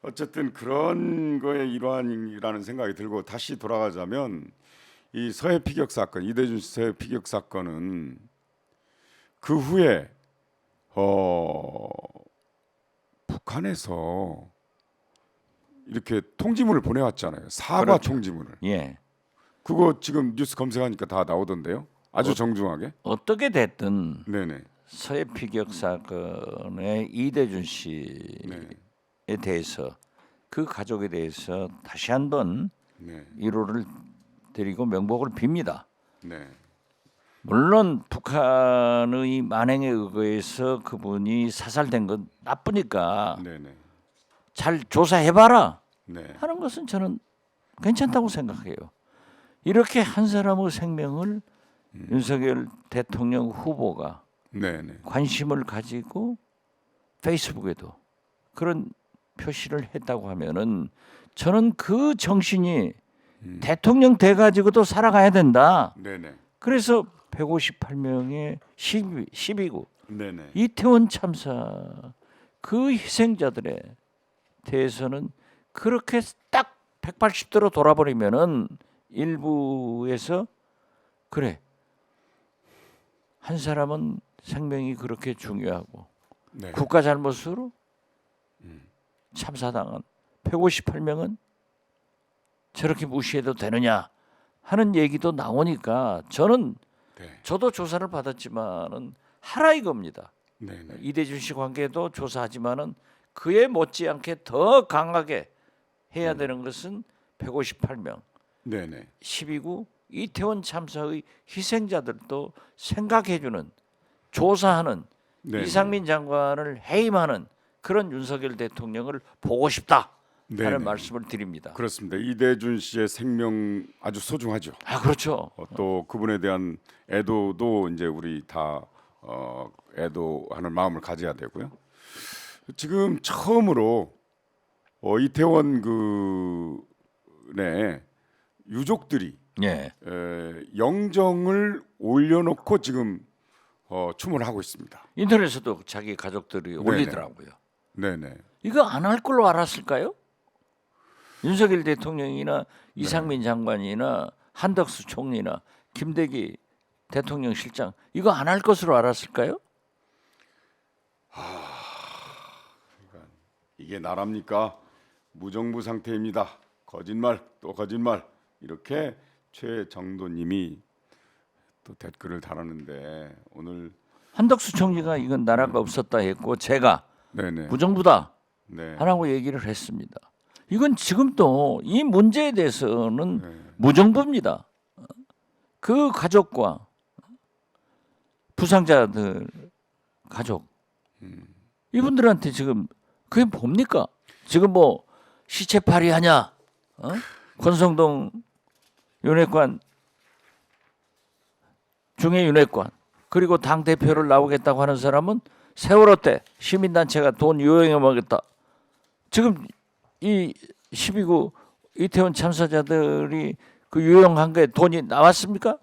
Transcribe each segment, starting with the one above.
어쨌든 그런 거의 일환이라는 생각이 들고 다시 돌아가자면 이 서해 피격 사건, 이대준 씨 서해 피격 사건은 그 후에 북한에서 이렇게 통지문을 보내왔잖아요. 사과 그렇죠. 통지문을. 예. 그거 지금 뉴스 검색하니까 다 나오던데요. 아주 정중하게. 어떻게 됐든 네네. 서해 피격 사건의 이대준 씨에 네. 대해서 그 가족에 대해서 다시 한번 네. 위로를 드리고 명복을 빕니다. 네. 물론 북한의 만행에 의거해서 그분이 사살된 건 나쁘니까 네네. 잘 조사해봐라 네. 하는 것은 저는 괜찮다고 생각해요. 이렇게 한 사람의 생명을 윤석열 대통령 후보가 네네. 관심을 가지고 페이스북에도 그런 표시를 했다고 하면은 저는 그 정신이 대통령 돼 가지고도 살아가야 된다. 네네. 그래서 158명의 12구 네네. 이태원 참사 그 희생자들에 대해서는 그렇게 딱 180도로 돌아버리면은 일부에서 그래 한 사람은 생명이 그렇게 중요하고 네. 국가 잘못으로 참사당한 158명은 저렇게 무시해도 되느냐 하는 얘기도 나오니까 저는 네. 저도 조사를 받았지만은 하라 이겁니다. 네네. 이대준 씨 관계도 조사하지만은 그에 못지않게 더 강하게 해야 되는 것은 158명 네네. 12구 이태원 참사의 희생자들도 생각해주는 조사하는 네네. 이상민 장관을 해임하는 그런 윤석열 대통령을 보고 싶다 하는 네네. 말씀을 드립니다. 그렇습니다. 이대준 씨의 생명 아주 소중하죠. 아 그렇죠. 또 그분에 대한 애도도 이제 우리 다 애도하는 마음을 가져야 되고요. 지금 처음으로 이태원 그네 유족들이 예. 영정을 올려놓고 지금 춤을 하고 있습니다. 인터넷에도 자기 가족들이 올리더라고요. 네네. 이거 안 할 걸로 알았을까요? 윤석열 대통령이나 이상민 장관이나 한덕수 총리나 김대기 대통령 실장 이거 안 할 것으로 알았을까요? 이게 나랍니까? 무정부 상태입니다. 거짓말 또 거짓말 이렇게 최정도님이 또 댓글을 달았는데 오늘 한덕수 총리가 이건 나라가 없었다 했고 제가 네네. 무정부다 네. 하라고 얘기를 했습니다. 이건 지금도 이 문제에 대해서는 무정부입니다. 그 가족과 부상자들 가족 이분들한테 지금 그게 뭡니까? 지금 뭐 시체팔이 하냐? 권성동 윤회관 중에 윤회관 그리고 당 대표를 나오겠다고 하는 사람은 세월호 때 시민단체가 돈 유용해 먹겠다. 지금 이 12구 이태원 참사자들이 그 유용한 게 돈이 나왔습니까?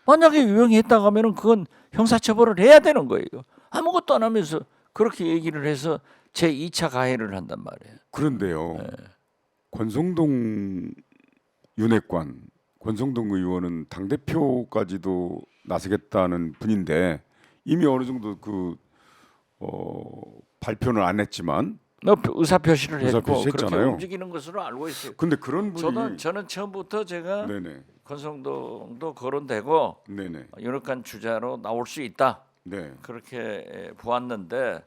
만약에 유용했다고 하면은 그건 형사처벌을 해야 되는 거예요. 아무것도 안 하면서 그렇게 얘기를 해서 제 2차 가해를 한단 말이에요. 그런데요. 권성동 윤핵관, 권성동 의원은 당 대표까지도 나서겠다는 분인데 이미 어느 정도 발표는 안 했지만 의사 표시를 했고 그렇게 했잖아요. 움직이는 것으로 알고 있어요. 근데 그런 분이 저는 처음부터 제가 네네. 권성동도 거론되고 네네. 윤핵관 주자로 나올 수 있다 네. 그렇게 보았는데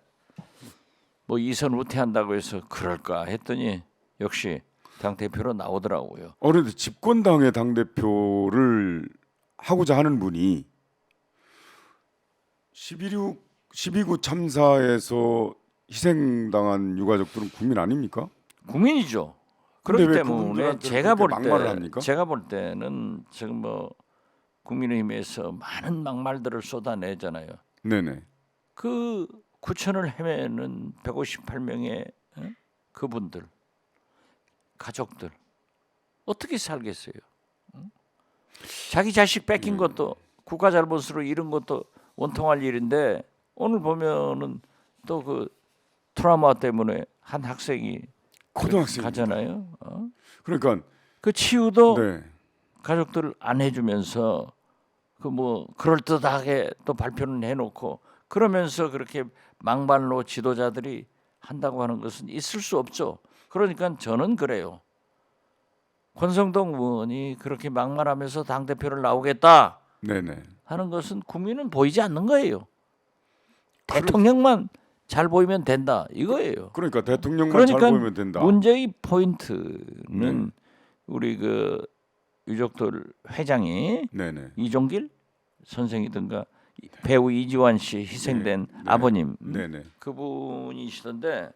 뭐 이선 후퇴한다고 해서 그럴까 했더니 역시 당 대표로 나오더라고요. 그런데 집권당의 당 대표를 하고자 하는 분이 12구 참사에서 희생당한 유가족들은 국민 아닙니까? 국민이죠. 근데 그렇기 왜 때문에 그분들한테 제가 그렇게 막말을 합니까? 제가 볼 때는 지금 뭐 국민의힘에서 많은 막말들을 쏟아내잖아요. 네네. 그 구천을 헤매는 158명의 그분들 가족들 어떻게 살겠어요? 자기 자식 뺏긴 것도 국가 잘못으로 잃은 것도 원통할 일인데 오늘 보면은 또 그 트라우마 때문에 한 학생이 고등학생 가잖아요. 그러니까 그 치유도 네. 가족들 안 해주면서 그 뭐 그럴듯하게 또 발표는 해놓고 그러면서 그렇게 막말로 지도자들이 한다고 하는 것은 있을 수 없죠. 그러니까 저는 그래요. 권성동 의원이 그렇게 막말하면서 당 대표를 나오겠다 네네. 하는 것은 국민은 보이지 않는 거예요. 대통령만 잘 보이면 된다 이거예요. 그러니까 대통령만 잘 그러니까 보이면 된다. 문제의 포인트는 네. 우리 그 유족들 회장이 네네. 이종길 선생이든가 배우 이지환 씨 희생된 네. 아버님 네네. 그분이시던데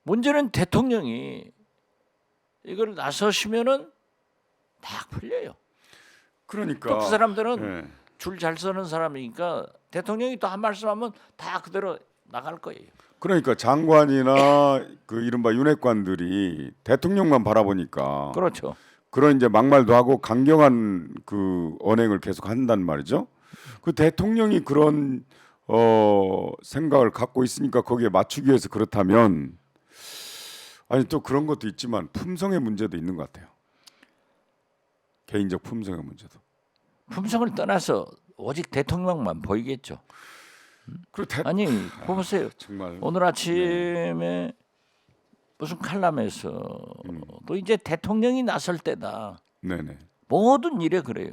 문제는 대통령이 이걸 나서시면은 다 풀려요. 그러니까 또 그 사람들은 네. 줄 잘 서는 사람이니까 대통령이 또 한 말씀하면 다 그대로 나갈 거예요. 그러니까 장관이나 그 이른바 윤핵관들이 대통령만 바라보니까 그렇죠. 그런 이제 막말도 하고 강경한 그 언행을 계속 한단 말이죠. 그 대통령이 그런 생각을 갖고 있으니까 거기에 맞추기 위해서 그렇다면 아니 또 그런 것도 있지만 품성의 문제도 있는 것 같아요. 개인적 품성의 문제도. 품성을 떠나서 오직 대통령만 보이겠죠. 그리고 아니 보세요. 정말 오늘 아침에 무슨 칼럼에서 또 이제 대통령이 나설 때다. 네네. 모든 일에 그래요.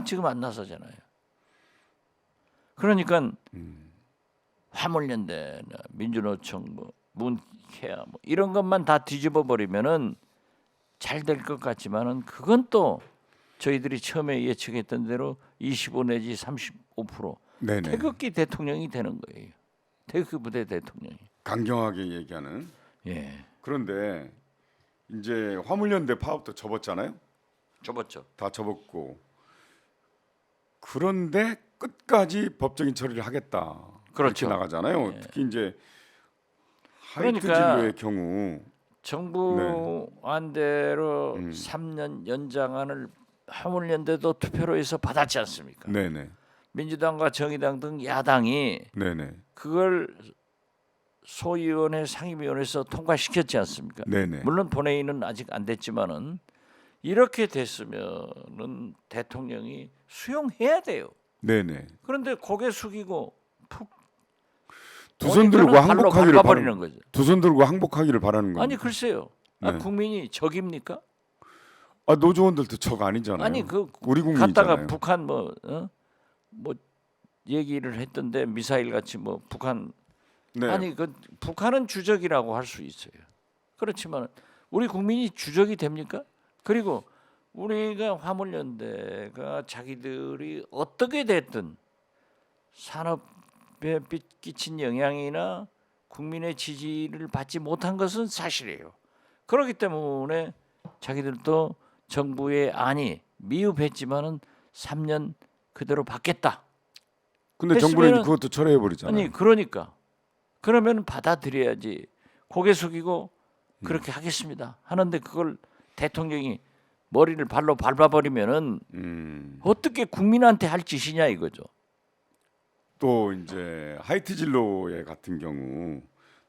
지금 안 나서잖아요. 그러니까 화물연대, 민주노총, 뭐 문케아 뭐 이런 것만 다 뒤집어 버리면은 잘 될 것 같지만은 그건 또 저희들이 처음에 예측했던 대로 25 내지 35% 네네. 태극기 대통령이 되는 거예요. 태극기 부대 대통령이. 강경하게 얘기하는. 예. 그런데 이제 화물연대 파업도 접었잖아요. 접었죠. 다 접었고 그런데 끝까지 법적인 처리를 하겠다. 그렇죠. 그렇게 나가잖아요. 예. 특히 이제 하이트 그러니까 진로의 경우 정부 안대로 음. 3년 연장안을 화물연대도 투표로 해서 받았지 않습니까? 네네. 민주당과 정의당 등 야당이 네네. 그걸 소위원회 상임위원회에서 통과시켰지 않습니까? 네네. 물론 본회의는 아직 안 됐지만은 이렇게 됐으면은 대통령이 수용해야 돼요. 네네. 그런데 고개 숙이고 푹 두 손 들고 항복하기를 밟아버리는 바라는 거죠. 두 손 들고 항복하기를 바라는 거. 아니 글쎄요. 네. 국민이 적입니까? 아 노조원들도 적 아니잖아요. 아니 그 우리 국민이잖아요. 갔다가 북한 뭐 얘기를 했던데 미사일 같이 뭐 북한 네. 아니 그 북한은 주적이라고 할 수 있어요. 그렇지만 우리 국민이 주적이 됩니까? 그리고 우리가 화물연대가 자기들이 어떻게 됐든 산업에 끼친 영향이나 국민의 지지를 받지 못한 것은 사실이에요. 그렇기 때문에 자기들도 정부의 안이 미흡했지만은 3년 그대로 받겠다. 근데 정부는 이제 했으면은- 그것도 철회해 버리잖아요. 아니 그러니까 그러면 받아들여야지. 고개 숙이고 그렇게 하겠습니다 하는데 그걸 대통령이 머리를 발로 밟아버리면은 어떻게 국민한테 할 짓이냐 이거죠. 또 이제 하이트 진로의 같은 경우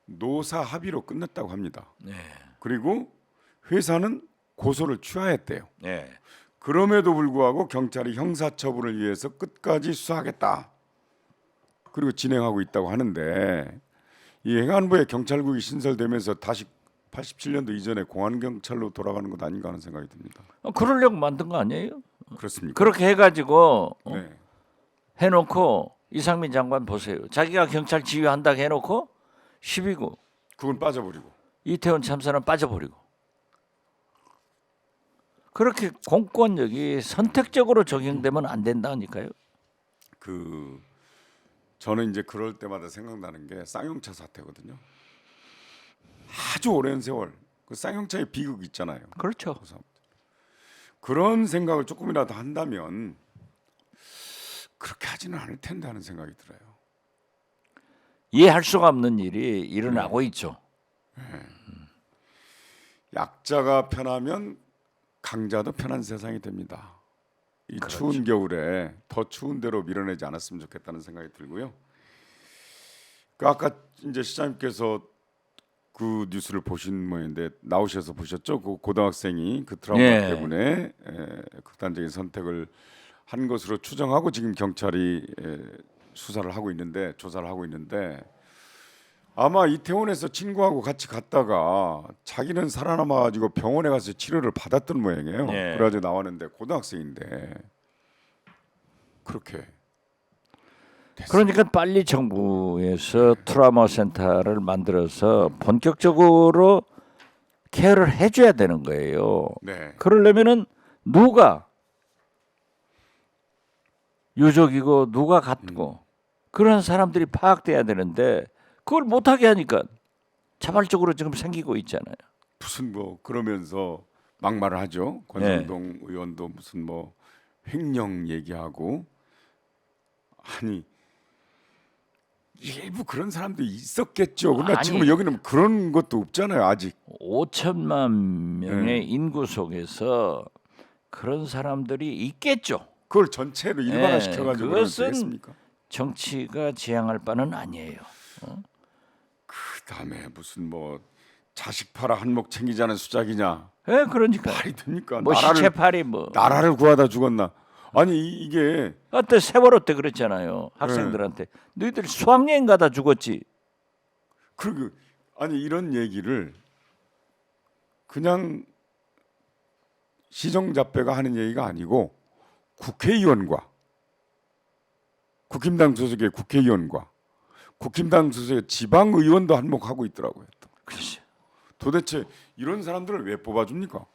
노사 합의로 끝냈다고 합니다. 네. 그리고 회사는 고소를 취하했대요. 네. 그럼에도 불구하고 경찰이 형사처분을 위해서 끝까지 수사하겠다. 그리고 진행하고 있다고 하는데 이 행안부의 경찰국이 신설되면서 다시 87년도 이전에 공안경찰로 돌아가는 것 아닌가 하는 생각이 듭니다. 그러려고 만든 거 아니에요? 그렇습니까? 그렇게 해가지고 네. 해놓고 이상민 장관 보세요. 자기가 경찰 지휘한다고 해놓고 12구 그건 빠져버리고. 이태원 참사는 빠져버리고 그렇게 공권력이 선택적으로 적용되면 안 된다니까요. 저는 이제 그럴 때마다 생각나는 게 쌍용차 사태거든요. 아주 오랜 세월 그 쌍용차의 비극 있잖아요. 그렇죠. 그런 생각을 조금이라도 한다면 그렇게 하지는 않을 텐데 하는 생각이 들어요. 이해할 수가 없는 일이 일어나고 있죠. 약자가 편하면 강자도 편한 세상이 됩니다. 이 그렇죠. 추운 겨울에 더 추운 대로 밀어내지 않았으면 좋겠다는 생각이 들고요. 그 아까 이제 시장님께서 그 뉴스를 보신 모양인데 나오셔서 보셨죠? 그 고등학생이 그 트라우마 예. 때문에 극단적인 선택을 한 것으로 추정하고 지금 경찰이 수사를 하고 있는데 조사를 하고 있는데 아마 이태원에서 친구하고 같이 갔다가 자기는 살아남아가지고 병원에 가서 치료를 받았던 모양이에요. 예. 그래가지고 나왔는데 고등학생인데 그렇게 그러니까 빨리 정부에서 트라우마 센터를 만들어서 본격적으로 케어를 해줘야 되는 거예요. 네. 그러려면은 누가 유족이고 누가 갖고 그런 사람들이 파악돼야 되는데 그걸 못하게 하니까 자발적으로 지금 생기고 있잖아요. 무슨 뭐 그러면서 막말을 하죠. 권성동 의원도 무슨 뭐 횡령 얘기하고 아니 일부 그런 사람도 있었겠죠. 그러나 아니. 지금 여기는 그런 것도 없잖아요. 아직. 5천만 명의 인구 속에서 그런 사람들이 있겠죠. 그걸 전체로 일반화시켜가지고 그것은 되겠습니까? 정치가 지향할 바는 아니에요. 그다음에 무슨 뭐 자식 팔아 한몫 챙기자는 수작이냐 예, 그러니까 말이 됩니까? 뭐 나라를 시체팔이 뭐 나라를 구하다 죽었나? 아니 이게 그때 세월호 때 그랬잖아요. 학생들한테 너희들 수학여행 가다 죽었지. 그 아니 이런 얘기를 그냥 시정잡배가 하는 얘기가 아니고 국회의원과 국힘당 소속의 국회의원과 국힘당 소속의 지방의원도 한몫하고 있더라고요. 또. 그렇죠. 도대체 이런 사람들을 왜 뽑아줍니까?